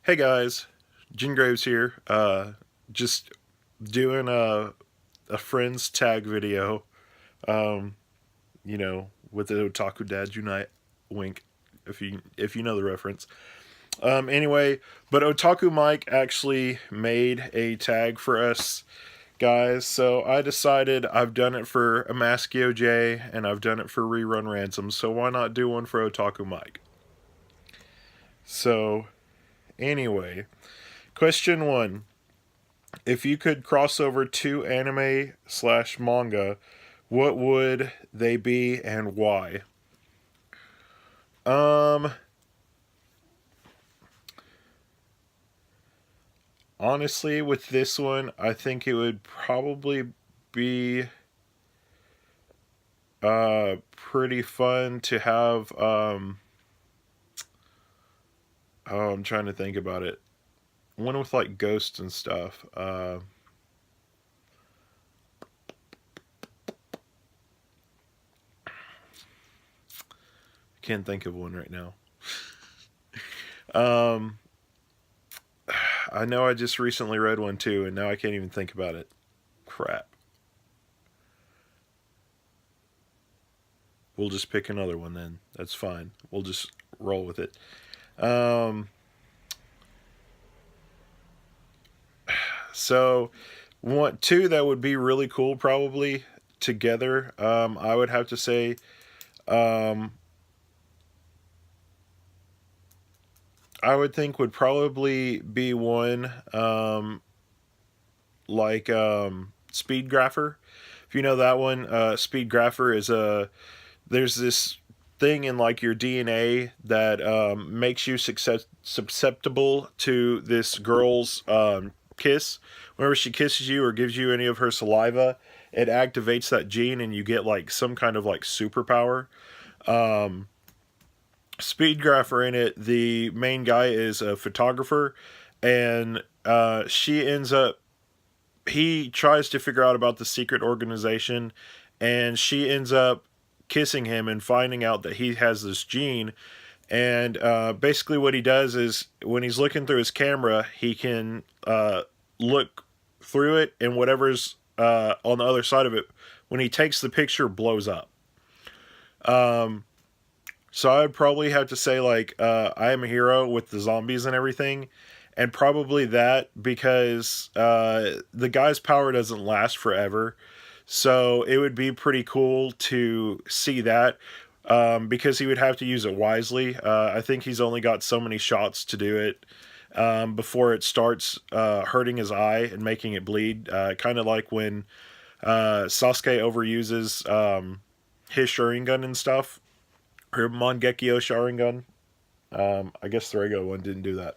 Hey guys, Jin Graves here. Just doing a friend's tag video. Um, with the Otaku Dads Unite wink, if you know the reference. Anyway, but Otaku Mike actually made a tag for us guys, so I decided I've done it for Amaskio J and I've done it for Rerun Ransom, so why not do one for Otaku Mike? So anyway, question one. If you could cross over two anime slash manga, what would they be and why? Um, Honestly, with this one, I think it would probably be pretty fun to have. Oh, I'm trying to think about it. One with like ghosts and stuff. Can't think of one right now. Um, I know I just recently read one too, and now I can't even think about it. Crap. We'll just pick another one then. That's fine. We'll just roll with it. Um, so, two that would be really cool probably together. I would have to say, um, I would think would probably be one like Speed Grapher. If you know that one, Speed Grapher is a there's this thing in like your DNA that makes you susceptible to this girl's kiss. Whenever she kisses you or gives you any of her saliva, it activates that gene and you get like some kind of like superpower. Um, Speedgrapher in it, the main guy is a photographer, and she ends up. He tries to figure out about the secret organization, and she ends up kissing him and finding out that he has this gene. And basically, what he does is when he's looking through his camera, he can look through it, and whatever's on the other side of it, when he takes the picture, blows up. Um, so I'd probably have to say like I Am a Hero with the zombies and everything, and probably that because the guy's power doesn't last forever. So it would be pretty cool to see that because he would have to use it wisely. I think he's only got so many shots to do it before it starts hurting his eye and making it bleed. Kind of like when Sasuke overuses his Sharingan and stuff, or Mangekyo Sharingan. I guess the regular one didn't do that.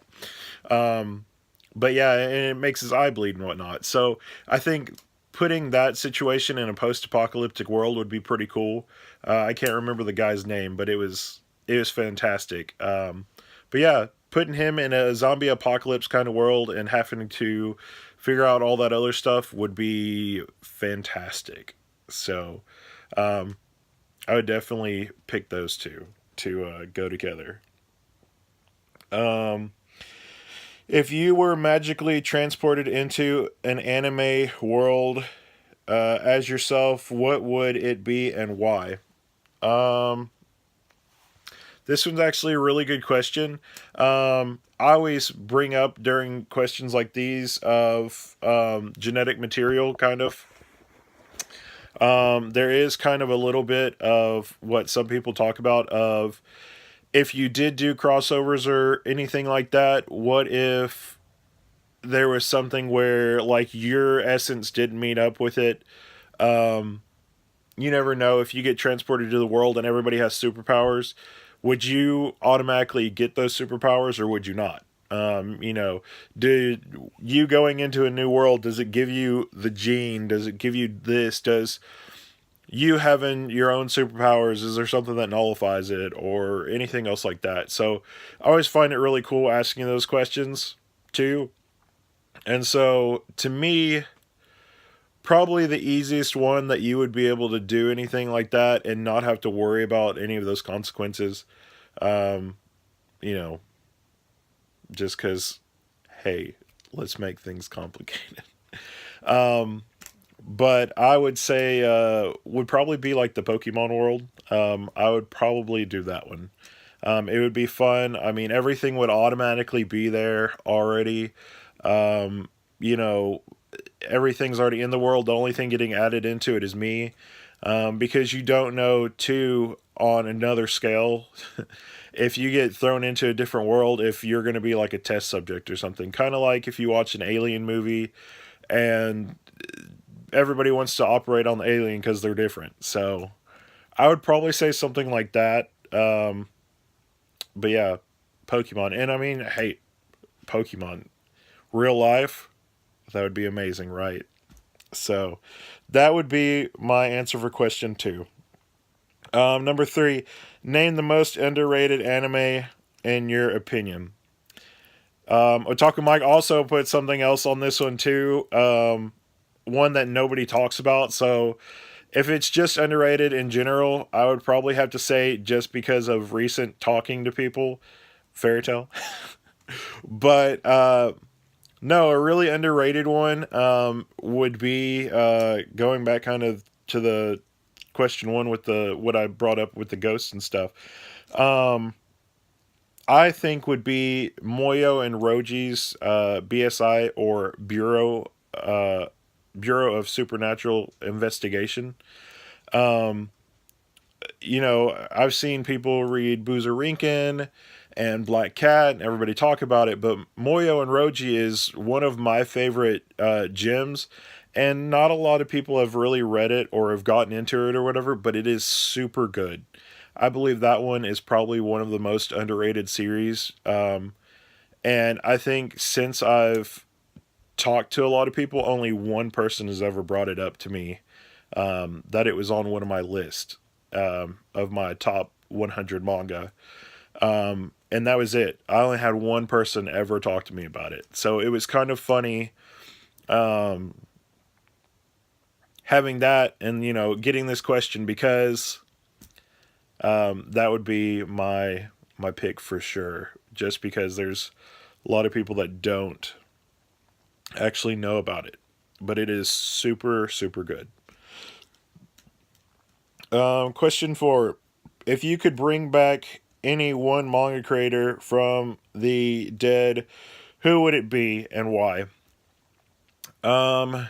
Um, but yeah, and it makes his eye bleed and whatnot. So I think putting that situation in a post-apocalyptic world would be pretty cool. I can't remember the guy's name, but it was fantastic. But yeah, putting him in a zombie apocalypse kind of world and having to figure out all that other stuff would be fantastic. So um, I would definitely pick those two to go together. Um, if you were magically transported into an anime world as yourself, what would it be and why? Um, this one's actually a really good question. I always bring up during questions like these of genetic material, kind of. There is kind of a little bit of what some people talk about of if you did do crossovers or anything like that, what if there was something where like your essence didn't meet up with it? Um, you never know if you get transported to the world and everybody has superpowers. Would you automatically get those superpowers or would you not? Do you going into a new world, does it give you the gene? Does it give you this? Does you having your own superpowers, is there something that nullifies it or anything else like that? So I always find it really cool asking those questions too. And so to me, probably the easiest one that you would be able to do anything like that and not have to worry about any of those consequences. Um, you know, just because, hey, let's make things complicated. Um, but I would say would probably be like the Pokemon world. I would probably do that one. It would be fun. I mean, everything would automatically be there already. Um, you know, everything's already in the world. The only thing getting added into it is me, because you don't know too on another scale. If you get thrown into a different world, if you're going to be like a test subject or something, kind of like if you watch an alien movie and everybody wants to operate on the alien because they're different. So I would probably say something like that. But yeah, Pokemon. And I mean, hey, Pokemon. Real life, that would be amazing, right? So that would be my answer for question two. Number three, name the most underrated anime in your opinion. Otaku Mike also put something else on this one too. One that nobody talks about. So if it's just underrated in general, I would probably have to say just because of recent talking to people, Fairy Tail. But no, a really underrated one would be going back kind of to the question one with the what I brought up with the ghosts and stuff. Um, I think would be Moyo and Roji's BSI or Bureau of Supernatural Investigation. Um, I've seen people read Boozer and Black Cat and everybody talk about it, but Moyo and Roji is one of my favorite gems, and not a lot of people have really read it or have gotten into it or whatever, but it is super good. I believe that one is probably one of the most underrated series. And I think since I've talked to a lot of people, only one person has ever brought it up to me, that it was on one of my lists of my top 100 manga. And that was it. I only had one person ever talk to me about it. So it was kind of funny um, having that and, getting this question because that would be my pick for sure. Just because there's a lot of people that don't actually know about it. But it is super, super good. Question four. If you could bring back any one manga creator from the dead, who would it be and why? Um,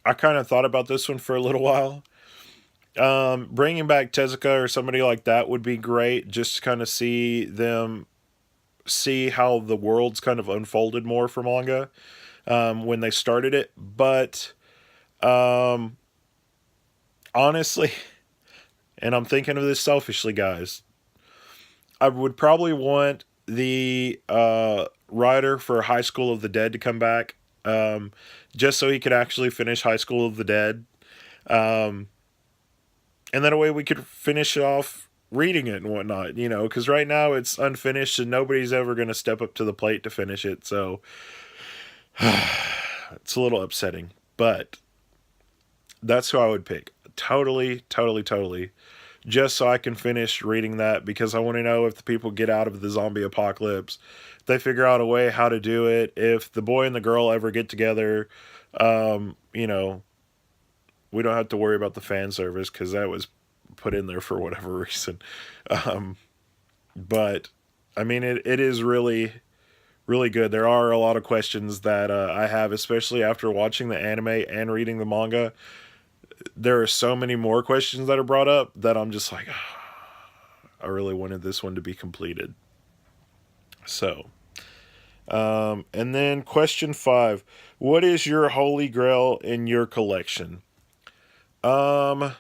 I kind of thought about this one for a little while. Bringing back Tezuka or somebody like that would be great. Just to kind of see how the world's kind of unfolded more for manga when they started it. But um, honestly, and I'm thinking of this selfishly, guys, I would probably want the writer for High School of the Dead to come back, um, just so he could actually finish High School of the Dead. Um, and that way we could finish off reading it and whatnot, because right now it's unfinished and nobody's ever going to step up to the plate to finish it. So it's a little upsetting, but that's who I would pick. Totally, totally, totally. Just so I can finish reading that because I want to know if the people get out of the zombie apocalypse, if they figure out a way how to do it, if the boy and the girl ever get together. Um, you know, we don't have to worry about the fan service because that was put in there for whatever reason. Um, but I mean, it is really, really good. There are a lot of questions that I have, especially after watching the anime and reading the manga. There are so many more questions that are brought up that I'm just like, I really wanted this one to be completed. So, and then question five: what is your holy grail in your collection? Um,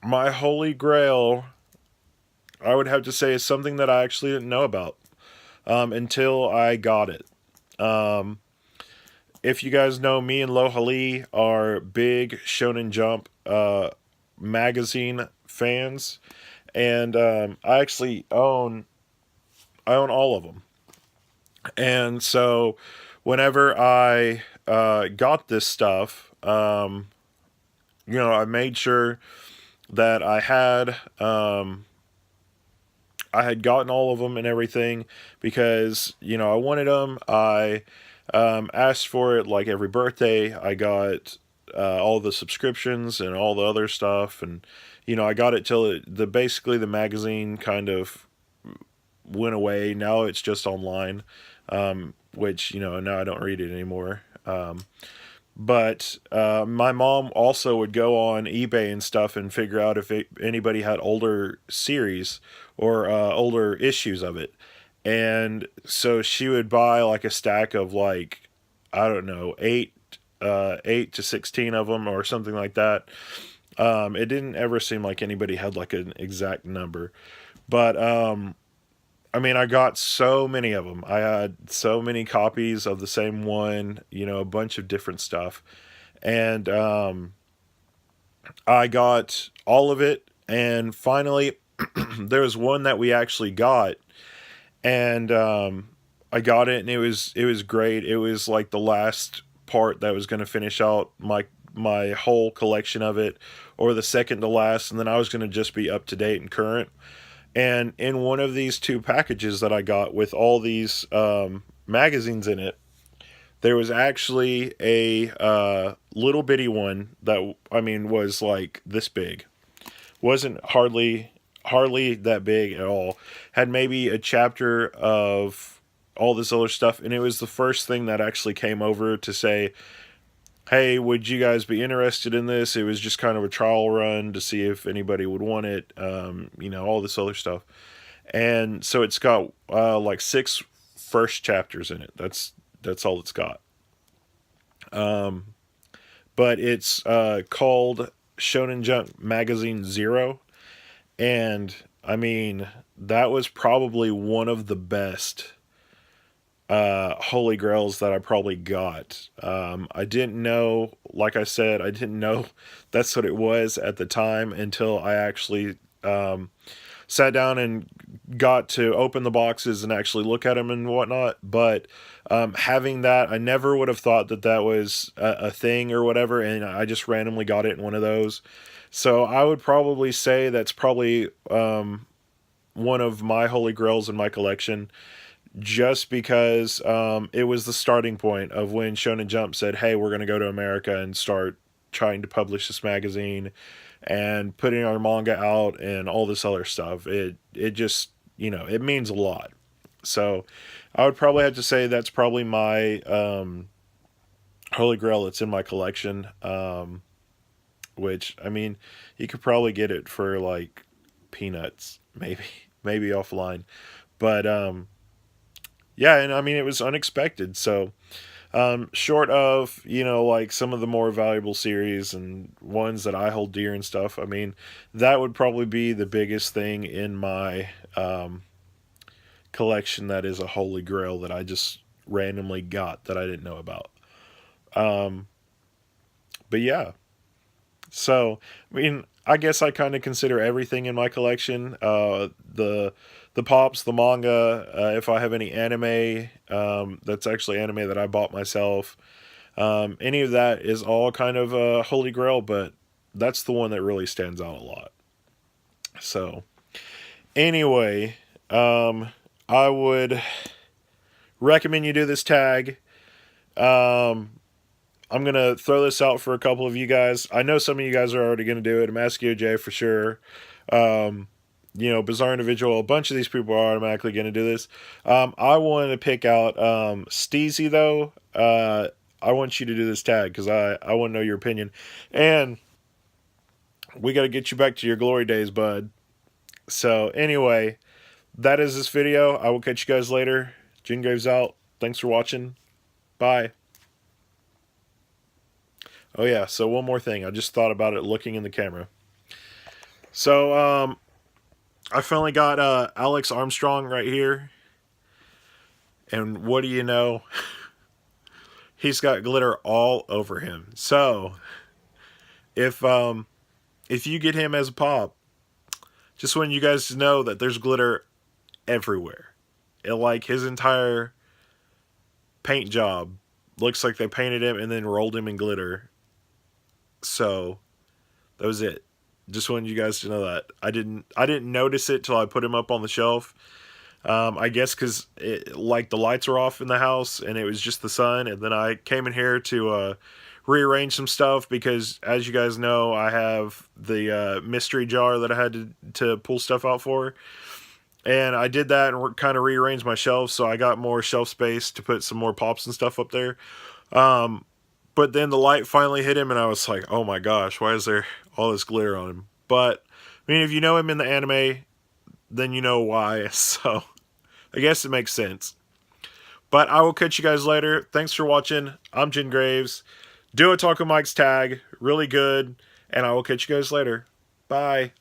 my holy grail, I would have to say, is something that I actually didn't know about until I got it. Um, if you guys know, me and Lohali are big Shonen Jump magazine fans, and I own all of them. And so, whenever I got this stuff, I made sure that I had I had gotten all of them and everything because, you know, I wanted them. I asked for it like every birthday. I got all the subscriptions and all the other stuff, and you know, I got it till basically the magazine kind of went away. Now it's just online, which, you know, now I don't read it anymore. But my mom also would go on eBay and stuff and figure out if anybody had older series or older issues of it. And so she would buy like a stack of like, I don't know, 8 to 16 of them or something like that. It didn't ever seem like anybody had like an exact number. But I mean, I got so many of them. I had so many copies of the same one, you know, a bunch of different stuff. And I got all of it. And finally, there was one that we actually got. And I got it, and it was great. It was like the last part that was going to finish out my whole collection of it, or the second to last, and then I was going to just be up to date and current. And in one of these two packages that I got with all these magazines in it, there was actually a little bitty one that, I mean, was like this big. Wasn't hardly that big at all. Had maybe a chapter of all this other stuff, and it was the first thing that actually came over to say, hey, would you guys be interested in this? It was just kind of a trial run to see if anybody would want it, you know, all this other stuff. And so it's got like 6 first chapters in it. That's all it's got. But it's called Shonen Jump Magazine Zero. And I mean, that was probably one of the best holy grails that I probably got. I didn't know, like I said, I didn't know that's what it was at the time until I actually sat down and got to open the boxes and actually look at them and whatnot. But having that, I never would have thought that that was a thing or whatever, and I just randomly got it in one of those. So I would probably say that's probably one of my holy grails in my collection, just because it was the starting point of when Shonen Jump said, hey, we're going to go to America and start trying to publish this magazine and putting our manga out and all this other stuff. It just, you know, it means a lot. So I would probably have to say that's probably my holy grail that's in my collection. Which, I mean, you could probably get it for like peanuts, maybe offline. But yeah, and I mean, it was unexpected. So short of, you know, like some of the more valuable series and ones that I hold dear and stuff, I mean, that would probably be the biggest thing in my collection that is a holy grail that I just randomly got that I didn't know about. But yeah. So, I mean, I guess I kind of consider everything in my collection. The pops, the manga, if I have any anime, that's actually anime that I bought myself. Any of that is all kind of a holy grail, but that's the one that really stands out a lot. So, anyway, I would recommend you do this tag. I'm going to throw this out for a couple of you guys. I know some of you guys are already going to do it. Amascio J for sure. You know, Bizarre Individual. A bunch of these people are automatically going to do this. I want to pick out Steezy, though. I want you to do this tag because I want to know your opinion. And we got to get you back to your glory days, bud. So, anyway, that is this video. I will catch you guys later. Jingrave's out. Thanks for watching. Bye. Oh yeah, so one more thing. I just thought about it looking in the camera. So, I finally got Alex Armstrong right here. And what do you know? He's got glitter all over him. So, if you get him as a pop, just want you guys to know that there's glitter everywhere. Like his entire paint job looks like they painted him and then rolled him in glitter. So, that was it. Just wanted you guys to know that. I didn't notice it till I put him up on the shelf. I guess because like the lights were off in the house and it was just the sun, and then I came in here to rearrange some stuff because, as you guys know, I have the mystery jar that I had to pull stuff out for, and I did that and kind of rearranged my shelves, so I got more shelf space to put some more pops and stuff up there. But then the light finally hit him, and I was like, "Oh my gosh, why is there all this glitter on him?" But I mean, if you know him in the anime, then you know why. So I guess it makes sense. But I will catch you guys later. Thanks for watching. I'm Jen Graves. Do a OtakuMike's tag. Really good. And I will catch you guys later. Bye.